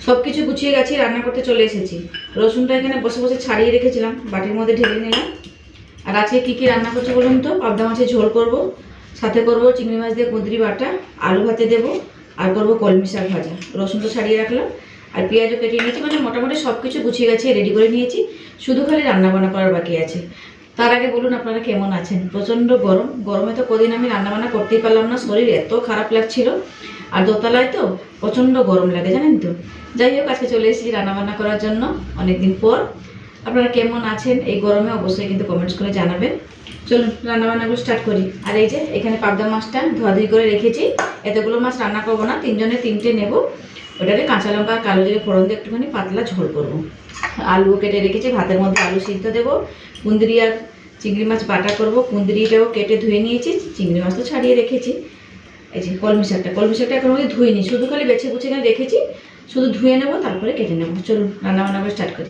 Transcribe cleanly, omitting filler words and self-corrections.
সব কিছু গুছিয়ে গেছি, রান্না করতে চলে এসেছি। রসুনটা এখানে বসে বসে ছাড়িয়ে রেখেছিলাম, বাটির মধ্যে ঢেলে নিলাম। আর আজকে কী কী রান্না করছি বলুন তো? পাবদা মাছের ঝোল করব, সাথে করব চিংড়ি মাছ দিয়ে কুঁদরি বাটা, আলু ভাতে দেবো, আর করব কলমি শাক ভাজা। রসুন তো ছাড়িয়ে রাখলাম, আর পেঁয়াজও কেটে নিয়েছি। মানে মোটামুটি সব কিছু গুছিয়ে গেছে, রেডি করে নিয়েছি, শুধু খালি রান্নাবান্না করার বাকি আছে। তার আগে বলুন আপনারা কেমন আছেন? প্রচণ্ড গরম, গরমে তো কদিন আমি রান্নাবান্না করতেই পারলাম না, শরীর এত খারাপ লাগছিল। আর দোতলায় তো প্রচণ্ড গরম লাগে, জানেন তো। যাই হোক, আজকে চলে এসেছি রান্নাবান্না করার জন্য অনেকদিন পর। আপনারা কেমন আছেন এই গরমে অবশ্যই কিন্তু কমেন্টস করে জানাবেন। চলুন রান্নাবান্নাগুলো স্টার্ট করি। আর এই যে এখানে পাবদা মাছটা ধোয়াধুয়ি করে রেখেছি। এতগুলো মাছ রান্না করবো না, তিনজনে তিনটে নেব। ওটাকে কাঁচা লঙ্কা আর কালো জিরে ফোড়ন দিয়ে একটুখানি পাতলা ঝোল করবো। আলু কেটে রেখেছি, ভাতের মধ্যে আলু সিদ্ধ দেবো। কুঁদরি আর চিংড়ি মাছ বাটা করবো। কুঁদরিটাও কেটে ধুয়ে নিয়েছি, চিংড়ি মাছ তো ছাড়িয়ে রেখেছি। এই যে কলমি শাকটা এখন ধুয়ে নিই, শুধু খালি বেছে গুছিয়ে রেখেছি, শুধু ধুয়ে নেবো, তারপরে কেটে নেবো। চলুন রান্নাবান্না করে স্টার্ট করি।